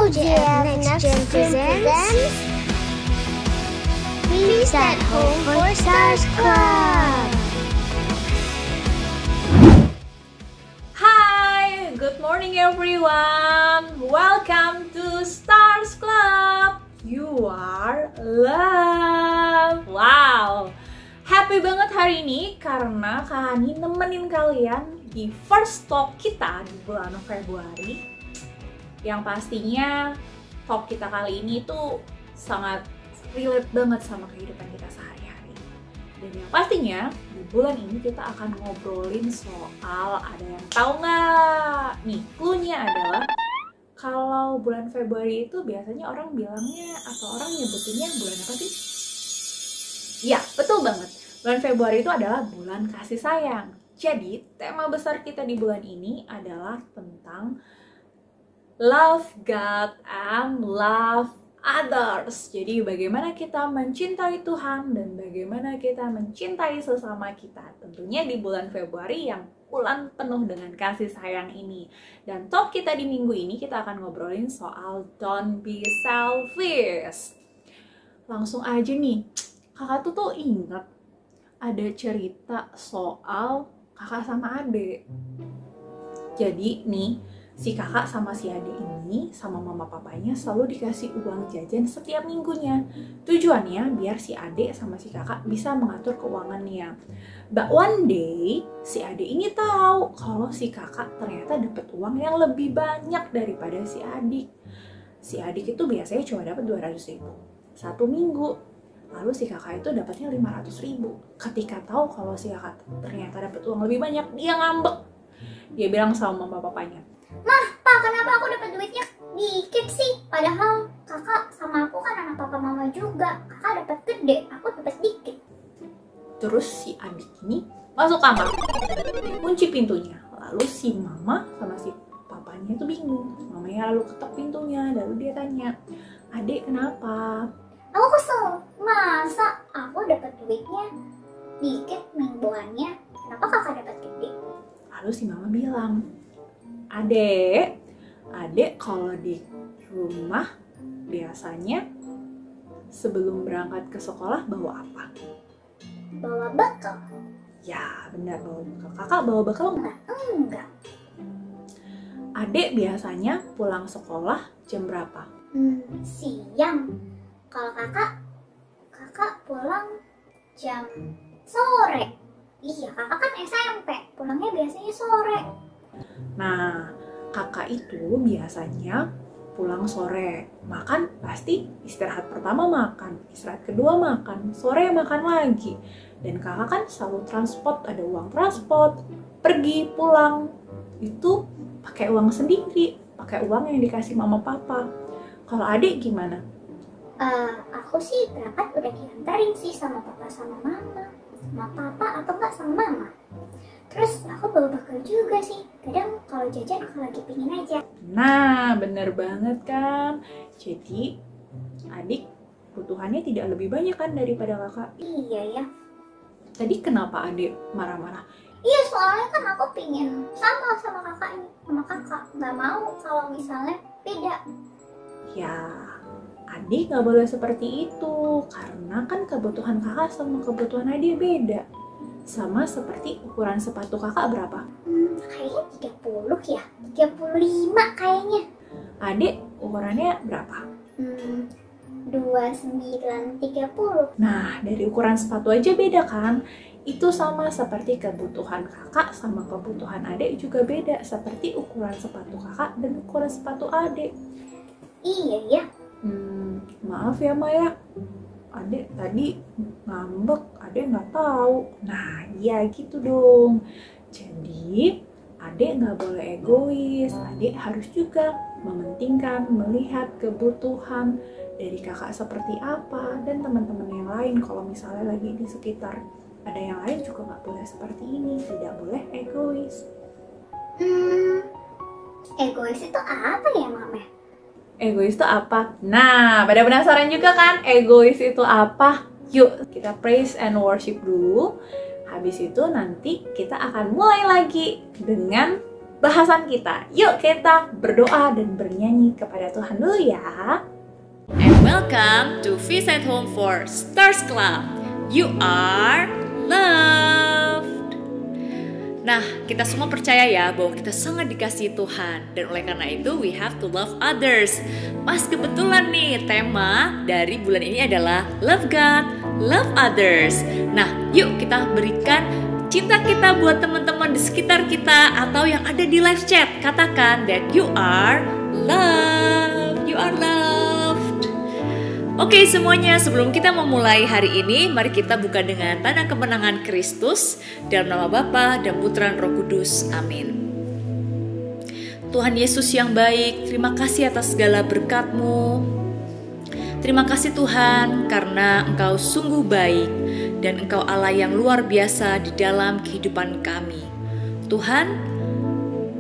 OJF Next Gen presents Please at Home for Stars Club. Hi, good morning everyone. Welcome to Stars Club. You are loved. Wow, happy banget hari ini karena Kak Hani nemenin kalian di first talk kita di bulan Februari. Yang pastinya talk kita kali ini tuh sangat relate banget sama kehidupan kita sehari-hari. Dan yang pastinya di bulan ini kita akan ngobrolin soal ada yang tahu nggak? Nih, clue-nya adalah kalau bulan Februari itu biasanya orang bilangnya atau orang nyebutinnya bulan apa sih? Ya, betul banget. Bulan Februari itu adalah bulan kasih sayang. Jadi, tema besar kita di bulan ini adalah tentang love God and love others. Jadi bagaimana kita mencintai Tuhan dan bagaimana kita mencintai sesama kita. Tentunya di bulan Februari yang bulan penuh dengan kasih sayang ini. Dan talk kita di minggu ini kita akan ngobrolin soal don't be selfish. Langsung aja nih, kakak tuh ingat ada cerita soal kakak sama adik. Jadi nih, si kakak sama si adik ini sama mama papanya selalu dikasih uang jajan setiap minggunya. Tujuannya biar si adik sama si kakak bisa mengatur keuangannya. But one day si adik ini tahu kalau si kakak ternyata dapat uang yang lebih banyak daripada si adik. Si adik itu biasanya cuma dapat 200.000 satu minggu. Lalu si kakak itu dapatnya 500.000. Ketika tahu kalau si kakak ternyata dapat uang lebih banyak, dia ngambek. Dia bilang sama mama papanya, "Mah, Pak, kenapa aku dapat duitnya dikit sih? Padahal kakak sama aku kan anak papa mama juga. Kakak dapat gede, aku dapat dikit." Terus si adik ini masuk kamar, kunci pintunya. Lalu si mama sama si papanya itu bingung. Mamanya lalu ketok pintunya, lalu dia tanya, "Adik, kenapa?" Aku kesel. Masa aku dapat duitnya dikit mingguannya? Kenapa kakak dapat gede? Lalu si mama bilang, Adek kalau di rumah biasanya sebelum berangkat ke sekolah bawa apa?" Bawa bekal? Ya, benar, bawa bekal. Kakak bawa bekal enggak? Enggak. Adek biasanya pulang sekolah jam berapa? Siang. Kalau kakak pulang jam sore. Iya, kakak kan SMP, pulangnya biasanya sore. Nah, kakak itu biasanya pulang sore. Makan pasti istirahat pertama makan, istirahat kedua makan, sore makan lagi. Dan kakak kan selalu transport, ada uang transport, pergi pulang. Itu pakai uang sendiri, pakai uang yang dikasih mama papa. Kalau adik gimana? Aku sih berangkat udah diantarin sih sama papa sama mama. Sama papa atau enggak sama mama. Terus aku bawa bekal juga sih. Kadang kalau jajan aku lagi pingin aja. Nah, bener banget kan. Jadi adik kebutuhannya tidak lebih banyak kan daripada kakak. Iya ya. Tadi kenapa adik marah-marah? Iya, soalnya kan aku pingin sama kakaknya, sama kakak. Nggak mau kalau misalnya beda. Ya, adik nggak boleh seperti itu. Karena kan kebutuhan kakak sama kebutuhan adik beda. Sama seperti ukuran sepatu kakak berapa? Kayaknya 30 ya, 35 kayaknya. Adik ukurannya berapa? 29, 30. Nah, dari ukuran sepatu aja beda kan? Itu sama seperti kebutuhan kakak sama kebutuhan adik juga beda. Seperti ukuran sepatu kakak dan ukuran sepatu adik. Iya ya. Maaf ya Maya, adik tadi ngambek, adik nggak tahu. Nah, iya gitu dong. Jadi, adik nggak boleh egois. Adik harus juga mementingkan, melihat kebutuhan dari kakak seperti apa dan teman-teman yang lain. Kalau misalnya lagi di sekitar ada yang lain juga nggak boleh seperti ini. Tidak boleh egois. Egois itu apa ya, Mama? Egois itu apa? Nah, pada penasaran juga kan egois itu apa? Yuk, kita praise and worship dulu. Habis itu nanti kita akan mulai lagi dengan bahasan kita. Yuk kita berdoa dan bernyanyi kepada Tuhan dulu ya. And welcome to Feast at Home for Stars Club. You are loved. Nah, kita semua percaya ya bahwa kita sangat dikasihi Tuhan. Dan oleh karena itu, we have to love others. Pas kebetulan nih, tema dari bulan ini adalah Love God, Love Others. Nah, yuk kita berikan cinta kita buat teman-teman di sekitar kita atau yang ada di live chat. Katakan that you are loved. You are loved. Oke semuanya, sebelum kita memulai hari ini, mari kita buka dengan tanda kemenangan Kristus. Dalam nama Bapa dan Putra dan Roh Kudus. Amin. Tuhan Yesus yang baik, terima kasih atas segala berkat-Mu. Terima kasih Tuhan, karena Engkau sungguh baik dan Engkau Allah yang luar biasa di dalam kehidupan kami. Tuhan,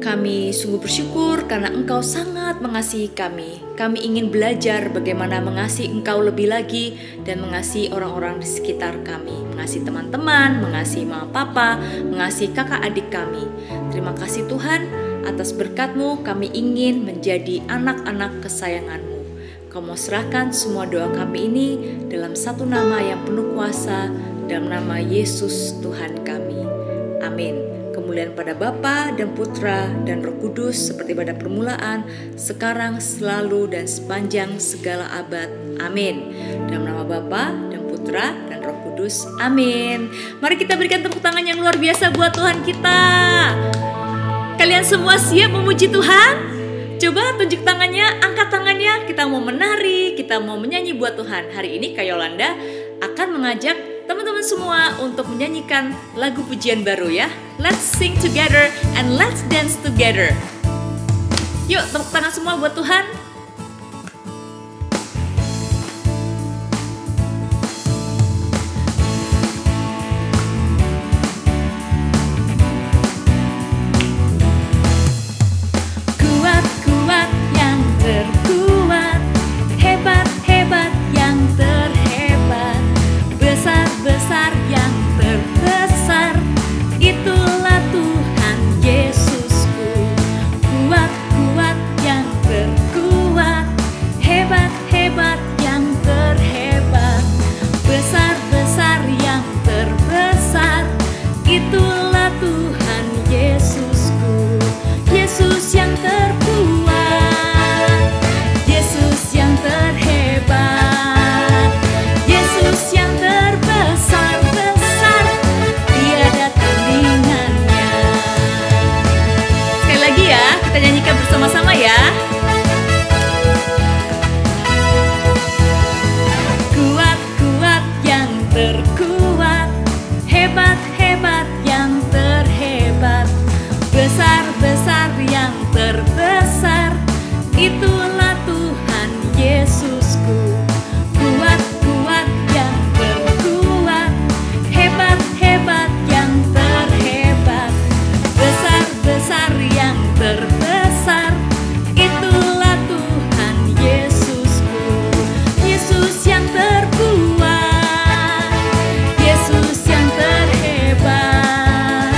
kami sungguh bersyukur karena Engkau sangat mengasihi kami. Kami ingin belajar bagaimana mengasihi Engkau lebih lagi dan mengasihi orang-orang di sekitar kami. Mengasihi teman-teman, mengasihi mama papa, mengasihi kakak adik kami. Terima kasih Tuhan, atas berkat-Mu kami ingin menjadi anak-anak kesayangan-Mu. Kau mau serahkan semua doa kami ini dalam satu nama yang penuh kuasa, dalam nama Yesus Tuhan kami. Amin. Kemuliaan pada Bapa dan Putra dan Roh Kudus seperti pada permulaan, sekarang, selalu, dan sepanjang segala abad. Amin. Dalam nama Bapa dan Putra dan Roh Kudus. Amin. Mari kita berikan tepuk tangan yang luar biasa buat Tuhan kita. Kalian semua siap memuji Tuhan? Coba tunjuk tangannya, angkat tangannya. Kita mau menari, kita mau menyanyi buat Tuhan. Hari ini Kak Yolanda akan mengajak teman-teman semua untuk menyanyikan lagu pujian baru ya. Let's sing together and let's dance together. Yuk tepuk tangan semua buat Tuhan. Kuat-kuat yang terkuat, hebat-hebat yang terhebat, besar-besar yang terbesar, itulah Tuhan Yesusku. Kuat-kuat yang terkuat, hebat-hebat yang terhebat, besar-besar yang terbesar, itulah Tuhan Yesusku. Yesus yang terkuat, Yesus yang terhebat, Yesus yang terbesar-besar, tiada tandingannya. Sekali lagi ya, kita nyanyikan bersama-sama ya. Kuat-kuat yang terkuat, hebat-hebat yang terhebat, besar-besar yang terbesar, itulah Tuhan Yesusku. Kuat-kuat yang terkuat, hebat-hebat yang terhebat, besar-besar yang terbesar, itulah Tuhan Yesusku. Yesus yang terkuat, Yesus yang terhebat,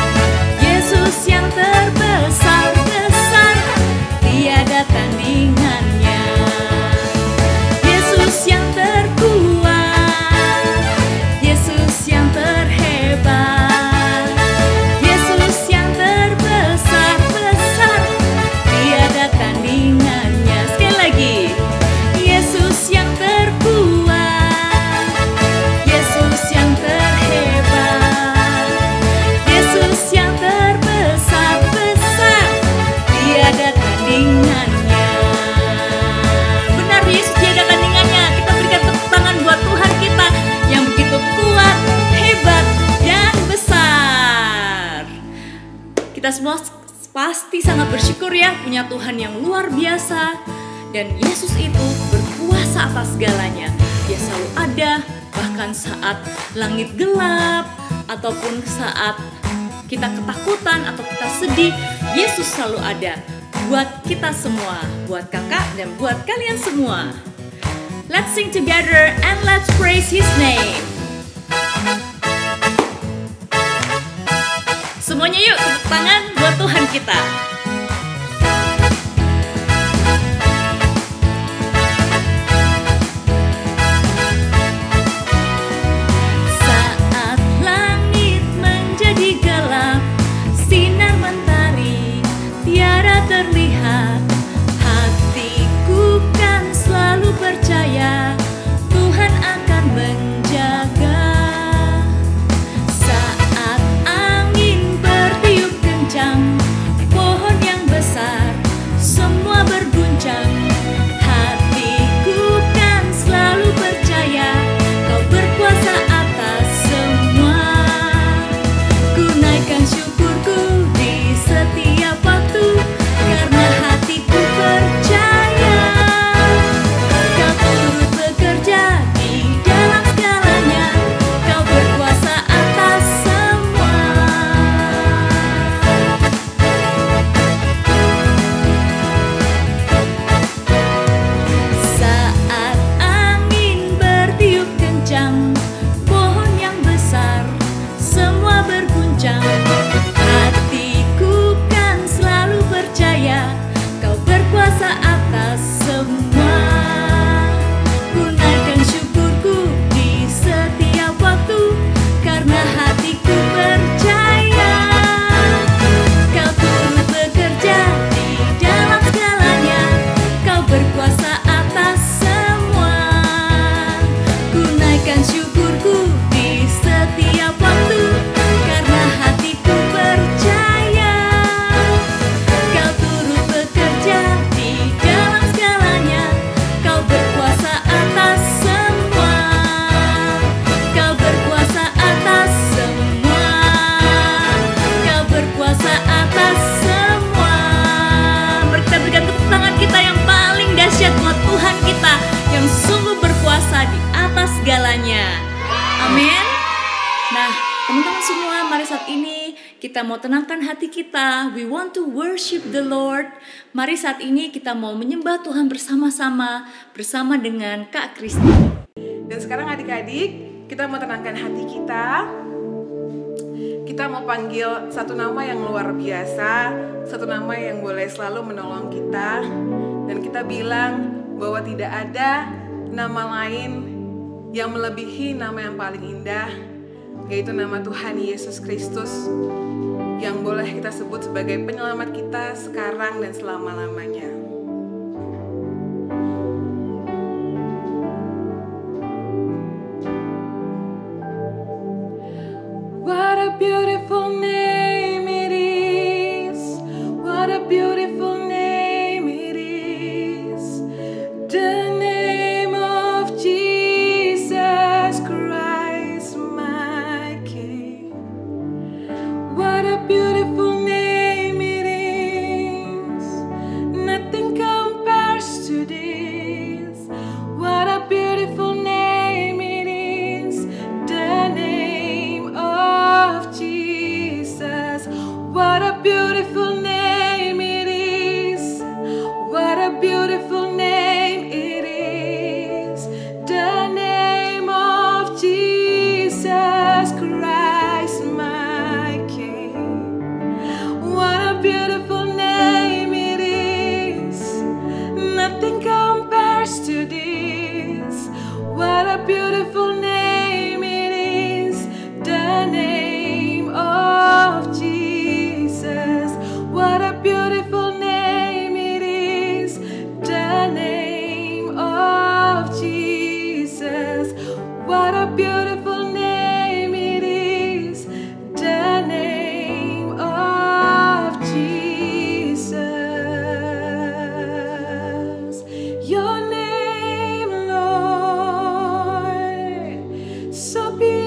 Yesus yang terbesar-besar, tiada tandingannya. Yesus yang terkuat, Yesus yang terhebat, Yesus yang terbesar-besar, tiada tandingannya. Sekali lagi, Yesus yang terkuat, Yesus yang terhebat, Yesus yang terbesar-besar, tiada tandingannya. Benar, Yesus tiada tandingannya. Kita berikan tepuk tangan buat Tuhan kita yang begitu kuat, hebat, dan besar. Kita semua pasti sangat bersyukur ya punya Tuhan yang luar biasa. Dan Yesus itu berkuasa atas segalanya. Dia selalu ada, bahkan saat langit gelap ataupun saat kita ketakutan atau kita sedih, Yesus selalu ada buat kita semua, buat kakak dan buat kalian semua. Let's sing together and let's praise His name. Semuanya yuk tepuk tangan buat Tuhan kita. kita mau tenangkan hati kita. We want to worship the Lord. Mari saat ini kita mau menyembah Tuhan bersama-sama dengan Kak Kristi. Dan sekarang adik-adik, kita mau tenangkan hati kita. Kita mau panggil satu nama yang luar biasa, satu nama yang boleh selalu menolong kita. Dan kita bilang bahwa tidak ada nama lain yang melebihi nama yang paling indah, yaitu nama Tuhan Yesus Kristus, yang boleh kita sebut sebagai penyelamat kita sekarang dan selama-lamanya. What a beautiful name it is. What a beautiful name it is. The name of Jesus Christ, my King. What a beautiful name it is. Nothing compares to this. What a beautiful name it is. The name of Jesus. What a beautiful name it is. What a beautiful name it is. The name of Jesus Christ, my King. What a beautiful name it is. Nothing compares to this. What a beautiful name it is. The name of Jesus. What a beautiful name it is. The name of Jesus. What a beautiful name it is. The name of Jesus. Your name, Lord, so beautiful,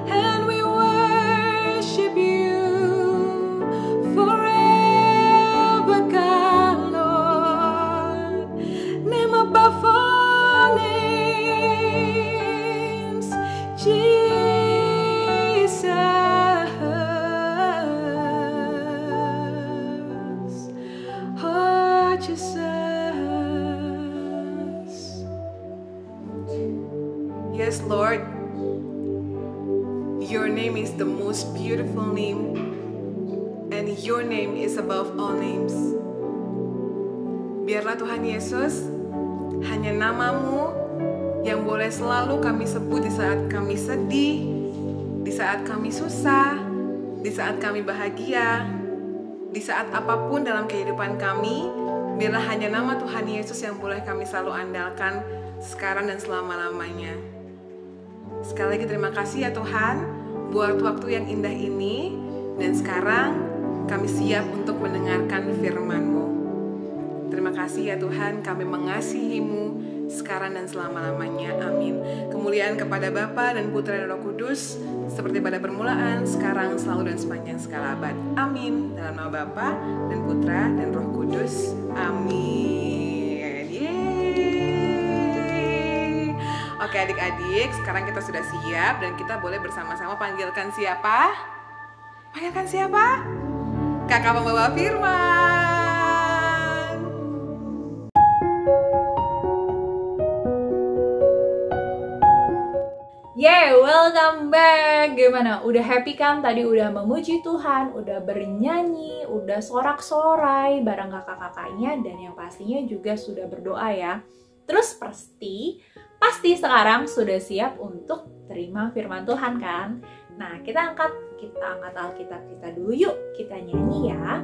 and we worship you forever, God, Lord. Name above all names, Jesus. Oh, Jesus. Yes, Lord. Your name is the most beautiful name, and your name is above all names. Biarlah Tuhan Yesus, hanya namamu yang boleh selalu kami sebut di saat kami sedih, di saat kami susah, di saat kami bahagia, di saat apapun dalam kehidupan kami. Biarlah hanya nama Tuhan Yesus yang boleh kami selalu andalkan sekarang dan selama-lamanya. Sekali lagi terima kasih ya Tuhan buat waktu yang indah ini. Dan sekarang kami siap untuk mendengarkan firman-Mu. Terima kasih ya Tuhan, kami mengasihi-Mu sekarang dan selama-lamanya. Amin. Kemuliaan kepada Bapa dan Putra dan Roh Kudus, seperti pada permulaan, sekarang, selalu, dan sepanjang segala abad. Amin. Dalam nama Bapa dan Putra dan Roh Kudus. Amin. Yeay. Oke adik-adik, sekarang kita sudah siap dan kita boleh bersama-sama panggilkan siapa? Panggilkan siapa? Kakak pembawa firman. Yeay, welcome back. Gimana? Udah happy kan? Tadi udah memuji Tuhan, udah bernyanyi, udah sorak-sorai bareng kakak-kakaknya, dan yang pastinya juga sudah berdoa ya. Terus pasti sekarang sudah siap untuk terima firman Tuhan kan? Nah, kita angkat Alkitab kita dulu yuk. Kita nyanyi ya.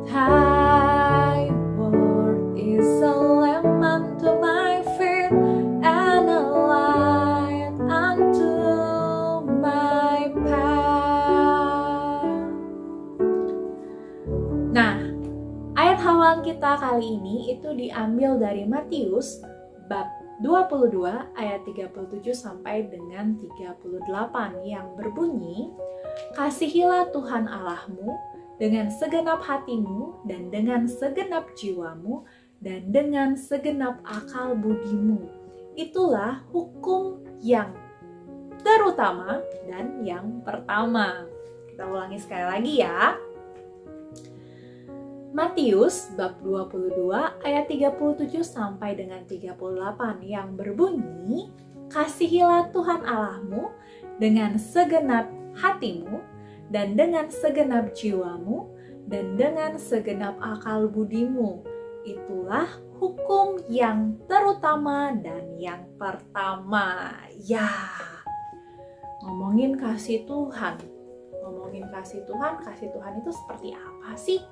Thy word is a lamp unto my feet and a light unto my path. Nah, ayat hafalan kita kali ini itu diambil dari Matius bab 22 ayat 37 sampai dengan 38 yang berbunyi, "Kasihilah Tuhan Allahmu dengan segenap hatimu dan dengan segenap jiwamu dan dengan segenap akal budimu. Itulah hukum yang terutama dan yang pertama. Kita ulangi sekali lagi ya. Matius bab 22 ayat 37 sampai dengan 38 yang berbunyi, kasihilah Tuhan Allahmu dengan segenap hatimu dan dengan segenap jiwamu dan dengan segenap akal budimu. Itulah hukum yang terutama dan yang pertama. Ya, ngomongin kasih Tuhan. Kasih Tuhan itu seperti apa sih?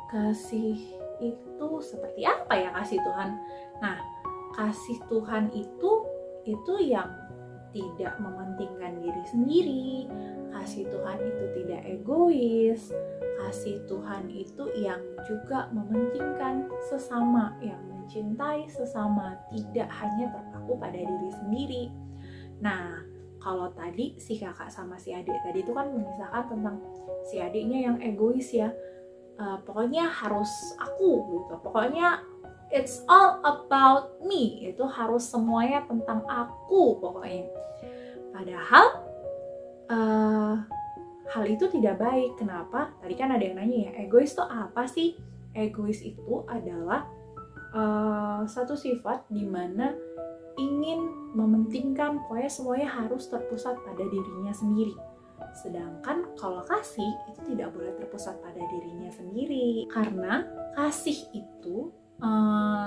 Kasih itu seperti apa ya kasih Tuhan? Nah, kasih Tuhan itu yang tidak mementingkan diri sendiri. Kasih Tuhan itu tidak egois. Kasih Tuhan itu yang juga mementingkan sesama, yang mencintai sesama, tidak hanya terpaku pada diri sendiri. Nah, kalau tadi si kakak sama si adik tadi itu kan mengisahkan tentang si adiknya yang egois ya. Pokoknya harus aku gitu. Pokoknya it's all about me. Itu harus semuanya tentang aku pokoknya. Padahal hal itu tidak baik. Kenapa? Tadi kan ada yang nanya ya, egois itu apa sih? Egois itu adalah satu sifat di mana ingin mementingkan, pokoknya semuanya harus terpusat pada dirinya sendiri. Sedangkan kalau kasih itu tidak boleh terpusat pada dirinya sendiri. Karena kasih itu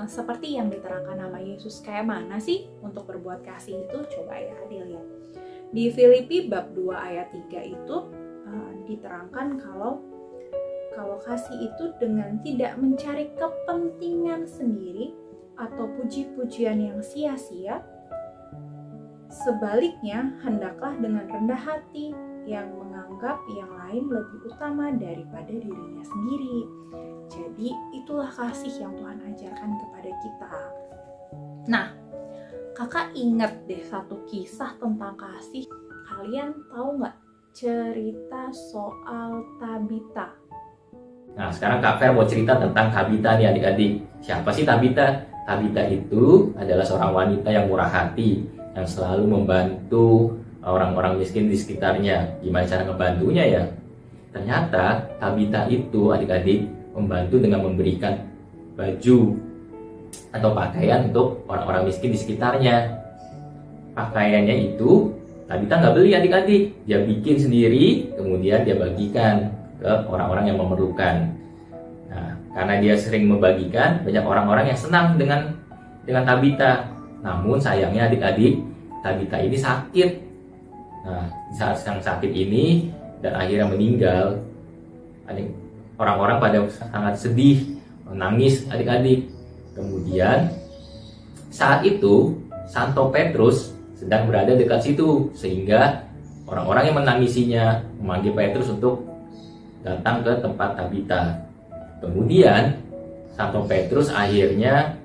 seperti yang diterangkan nama Yesus. Kayak mana sih untuk berbuat kasih itu? Coba ya dilihat. Di Filipi bab 2 ayat 3 itu diterangkan kalau kasih itu dengan tidak mencari kepentingan sendiri atau puji-pujian yang sia-sia. Sebaliknya, hendaklah dengan rendah hati yang menganggap yang lain lebih utama daripada dirinya sendiri. Jadi, itulah kasih yang Tuhan ajarkan kepada kita. Nah, kakak ingat deh satu kisah tentang kasih. Kalian tahu nggak cerita soal Tabita? Nah, sekarang Kak Fer mau cerita tentang Tabita nih adik-adik. Siapa sih Tabita? Tabita itu adalah seorang wanita yang murah hati, yang selalu membantu orang-orang miskin di sekitarnya. Gimana cara membantunya ya? Ternyata Tabita itu adik-adik membantu dengan memberikan baju atau pakaian untuk orang-orang miskin di sekitarnya. Pakaiannya itu Tabita nggak beli adik-adik, dia bikin sendiri, kemudian dia bagikan ke orang-orang yang memerlukan. Nah, karena dia sering membagikan, banyak orang-orang yang senang dengan Tabita. Namun sayangnya adik-adik, Tabita ini sakit. Nah, saat sang sakit ini dan akhirnya meninggal, orang-orang pada sangat sedih, menangis adik-adik. Kemudian saat itu Santo Petrus sedang berada dekat situ, sehingga orang-orang yang menangisinya memanggil Petrus untuk datang ke tempat Tabita. Kemudian Santo Petrus akhirnya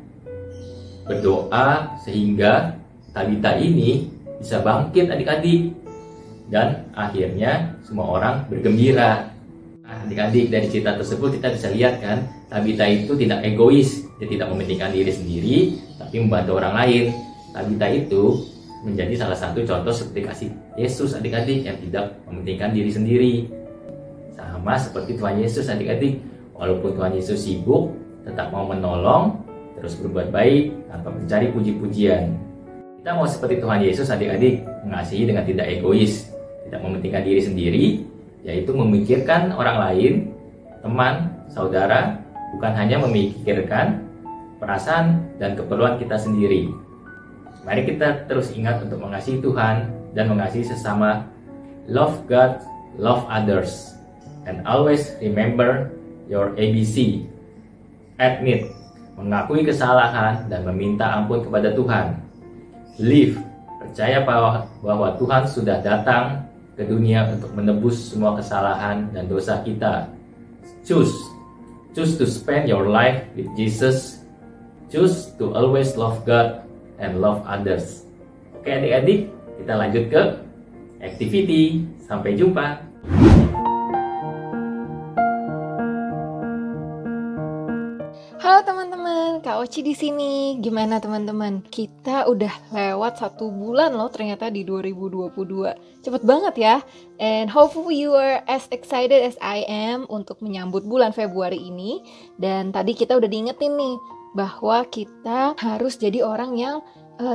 berdoa sehingga Tabita ini bisa bangkit adik-adik, dan akhirnya semua orang bergembira. Adik-adik, dari cerita tersebut kita bisa lihat kan, Tabita itu tidak egois, dia tidak mementingkan diri sendiri, tapi membantu orang lain. Tabita itu menjadi salah satu contoh seperti kasih Yesus adik-adik, yang tidak mementingkan diri sendiri. Sama seperti Tuhan Yesus adik-adik, walaupun Tuhan Yesus sibuk, tetap mau menolong, terus berbuat baik tanpa mencari puji-pujian. Kita mau seperti Tuhan Yesus adik-adik, mengasihi dengan tidak egois, tidak mementingkan diri sendiri, yaitu memikirkan orang lain, teman, saudara, bukan hanya memikirkan perasaan dan keperluan kita sendiri. Mari kita terus ingat untuk mengasihi Tuhan dan mengasihi sesama. Love God, love others, and always remember your ABC. Admit, mengakui kesalahan dan meminta ampun kepada Tuhan. Believe, percaya bahwa Tuhan sudah datang ke dunia untuk menebus semua kesalahan dan dosa kita. Choose to spend your life with Jesus. Choose to always love God and love others. Oke adik-adik, kita lanjut ke activity. Sampai jumpa. Halo Halo teman-teman, Kak Oci di sini. Gimana teman-teman? Kita udah lewat 1 bulan loh ternyata di 2022. Cepet banget ya. And hopefully you are as excited as I am untuk menyambut bulan Februari ini. Dan tadi kita udah diingetin nih bahwa kita harus jadi orang yang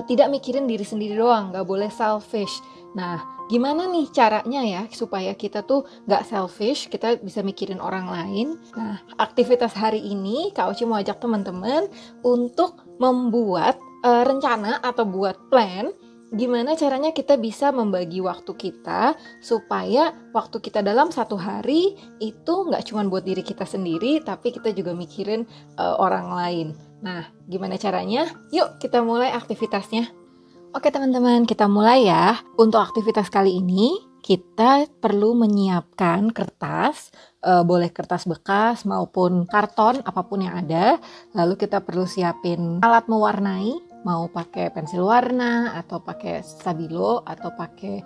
tidak mikirin diri sendiri doang, gak boleh selfish. Nah, gimana nih caranya ya supaya kita tuh gak selfish, kita bisa mikirin orang lain. Nah, aktivitas hari ini Kak Oci mau ajak teman-teman untuk membuat rencana atau buat plan gimana caranya kita bisa membagi waktu kita supaya waktu kita dalam 1 hari itu gak cuma buat diri kita sendiri, tapi kita juga mikirin orang lain. Nah, gimana caranya? Yuk kita mulai aktivitasnya. Oke teman-teman, kita mulai ya. Untuk aktivitas kali ini, kita perlu menyiapkan kertas, boleh kertas bekas maupun karton, apapun yang ada. Lalu kita perlu siapin alat mewarnai, mau pakai pensil warna, atau pakai stabilo, atau pakai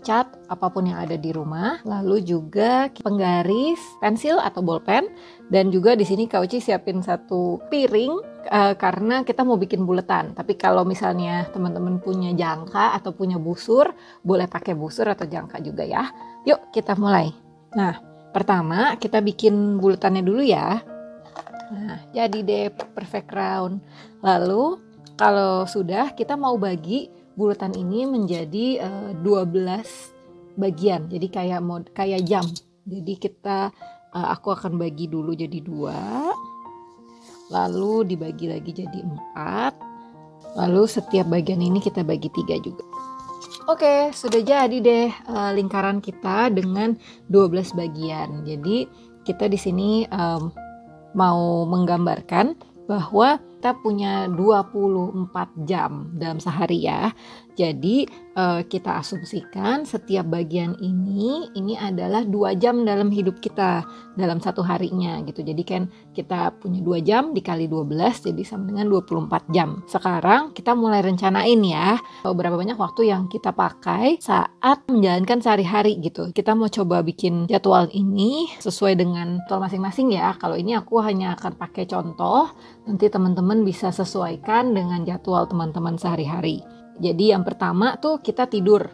cat, apapun yang ada di rumah. Lalu juga penggaris, pensil atau bolpen, dan juga di sini Kak Uci siapin 1 piring karena kita mau bikin buletan. Tapi kalau misalnya teman-teman punya jangka atau punya busur, boleh pakai busur atau jangka juga ya. Yuk kita mulai. Nah, pertama kita bikin buletannya dulu ya. Nah, jadi deh perfect round. Lalu kalau sudah, kita mau bagi buletan ini menjadi 12 bagian. Jadi kayak jam. Jadi aku akan bagi dulu jadi 2. Lalu dibagi lagi jadi 4. Lalu setiap bagian ini kita bagi 3 juga. Oke, sudah jadi deh lingkaran kita dengan 12 bagian. Jadi kita di sini mau menggambarkan bahwa kita punya 24 jam dalam sehari ya. Jadi kita asumsikan setiap bagian ini adalah 2 jam dalam hidup kita dalam 1 harinya gitu. Jadi kan kita punya 2 jam dikali 12 jadi sama dengan 24 jam. Sekarang kita mulai rencanain ya berapa banyak waktu yang kita pakai saat menjalankan sehari-hari gitu. Kita mau coba bikin jadwal ini sesuai dengan jadwal masing-masing ya. Kalau ini aku hanya akan pakai contoh, nanti teman-teman bisa sesuaikan dengan jadwal teman-teman sehari-hari. Jadi yang pertama tuh kita tidur,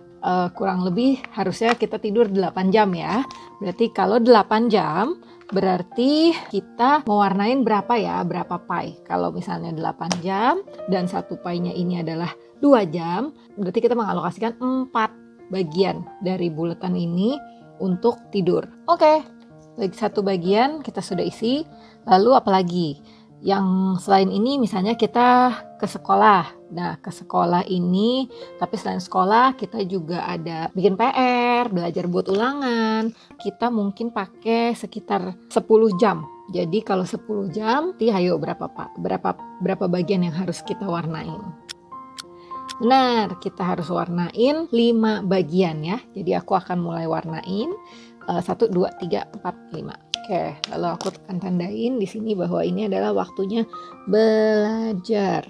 kurang lebih harusnya kita tidur 8 jam ya. Berarti kalau 8 jam berarti kita mewarnain berapa ya, berapa pie. Kalau misalnya 8 jam dan 1 pie-nya ini adalah 2 jam, berarti kita mengalokasikan 4 bagian dari buletan ini untuk tidur. Oke, lagi 1 bagian kita sudah isi. Lalu apalagi? Yang selain ini misalnya kita ke sekolah. Nah, ke sekolah ini, tapi selain sekolah kita juga ada bikin PR, belajar buat ulangan. Kita mungkin pakai sekitar 10 jam. Jadi kalau 10 jam, ayo berapa bagian yang harus kita warnain? Benar, kita harus warnain 5 bagian ya. Jadi aku akan mulai warnain 1, 2, 3, 4, 5. Oke, lalu aku akan tandain di sini bahwa ini adalah waktunya belajar.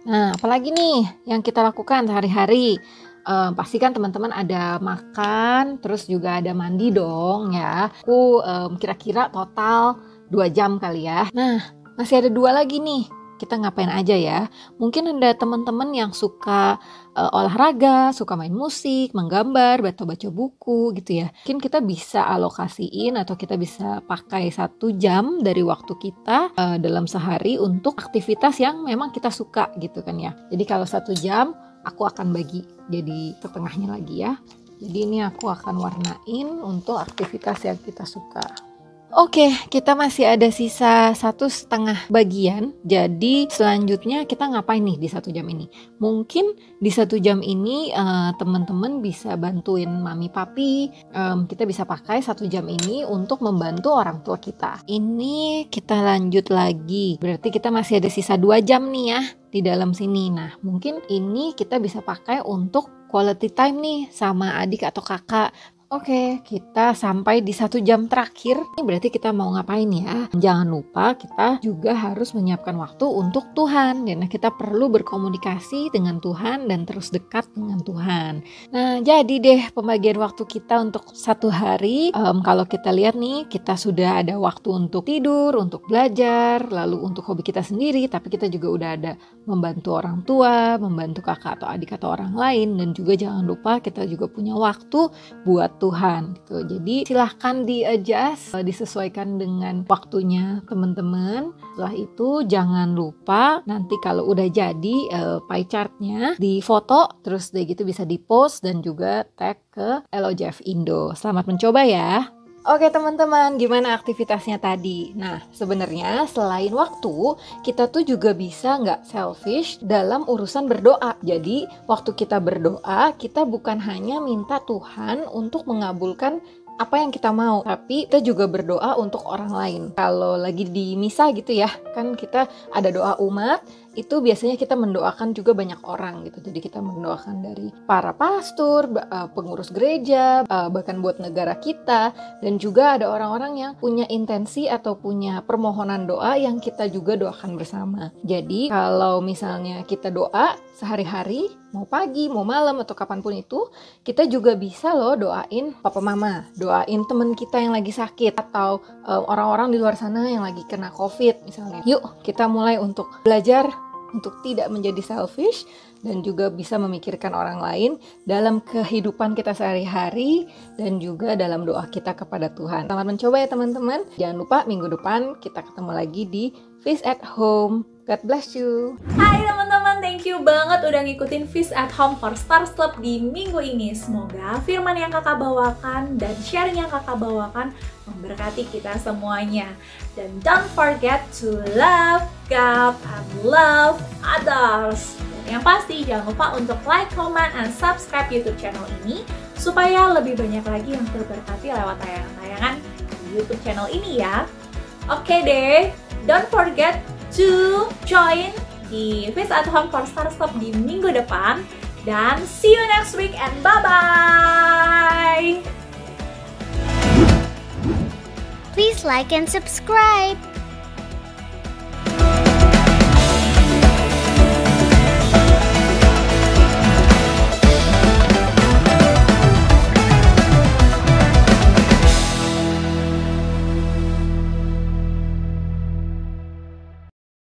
Nah, apalagi nih yang kita lakukan sehari-hari? Pastikan teman-teman ada makan, terus juga ada mandi dong ya. Aku kira-kira total 2 jam kali ya. Nah, masih ada 2 lagi nih. Kita ngapain aja ya? Mungkin ada teman-teman yang suka olahraga, suka main musik, menggambar, baca buku gitu ya. Mungkin kita bisa alokasiin atau kita bisa pakai 1 jam dari waktu kita dalam sehari untuk aktivitas yang memang kita suka gitu kan ya. Jadi kalau 1 jam aku akan bagi jadi setengahnya lagi ya. Jadi ini aku akan warnain untuk aktivitas yang kita suka. Oke, kita masih ada sisa 1,5 bagian. Jadi selanjutnya kita ngapain nih di 1 jam ini? Mungkin di 1 jam ini teman-teman bisa bantuin mami papi. Kita bisa pakai 1 jam ini untuk membantu orang tua kita. Ini kita lanjut lagi. Berarti kita masih ada sisa 2 jam nih ya di dalam sini. Nah, mungkin ini kita bisa pakai untuk quality time nih sama adik atau kakak. Oke, kita sampai di 1 jam terakhir. Ini berarti kita mau ngapain ya? Jangan lupa kita juga harus menyiapkan waktu untuk Tuhan. Dan kita perlu berkomunikasi dengan Tuhan dan terus dekat dengan Tuhan. Nah, jadi deh pembagian waktu kita untuk 1 hari. Kalau kita lihat nih, kita sudah ada waktu untuk tidur, untuk belajar, lalu untuk hobi kita sendiri. Tapi kita juga udah ada membantu orang tua, membantu kakak atau adik atau orang lain. Dan juga jangan lupa kita juga punya waktu buat Tuhan gitu. Jadi silahkan di-adjust, disesuaikan dengan waktunya teman-teman. Setelah itu jangan lupa nanti kalau udah jadi pie chartnya di foto, terus deh gitu bisa di-post dan juga tag ke LOJF Indo. Selamat mencoba ya. Oke teman-teman, gimana aktivitasnya tadi? Nah, sebenarnya selain waktu, kita tuh juga bisa nggak selfish dalam urusan berdoa. Jadi, waktu kita berdoa, kita bukan hanya minta Tuhan untuk mengabulkan apa yang kita mau, tapi kita juga berdoa untuk orang lain. Kalau lagi di misa gitu ya, kan kita ada doa umat, itu biasanya kita mendoakan juga banyak orang gitu. Jadi kita mendoakan dari para pastor, pengurus gereja, bahkan buat negara kita, dan juga ada orang-orang yang punya intensi atau punya permohonan doa yang kita juga doakan bersama. Jadi kalau misalnya kita doa sehari-hari, mau pagi, mau malam, atau kapanpun itu, kita juga bisa loh doain papa mama, doain temen kita yang lagi sakit, atau orang-orang di luar sana yang lagi kena COVID misalnya. Yuk kita mulai untuk belajar untuk tidak menjadi selfish dan juga bisa memikirkan orang lain dalam kehidupan kita sehari-hari dan juga dalam doa kita kepada Tuhan. Selamat mencoba ya teman-teman. Jangan lupa minggu depan kita ketemu lagi di Feast at Home. God bless you. Hai teman-teman, thank you banget udah ngikutin Feast at Home for Stars Club di minggu ini. Semoga firman yang kakak bawakan dan sharing yang kakak bawakan memberkati kita semuanya. Dan don't forget to love God and love others. Dan yang pasti jangan lupa untuk like, comment, and subscribe YouTube channel ini supaya lebih banyak lagi yang terberkati lewat tayangan-tayangan di YouTube channel ini ya. Oke deh, don't forget to join di Feast at Home for Stars Club di minggu depan. Dan see you next week and bye-bye! Please like and subscribe.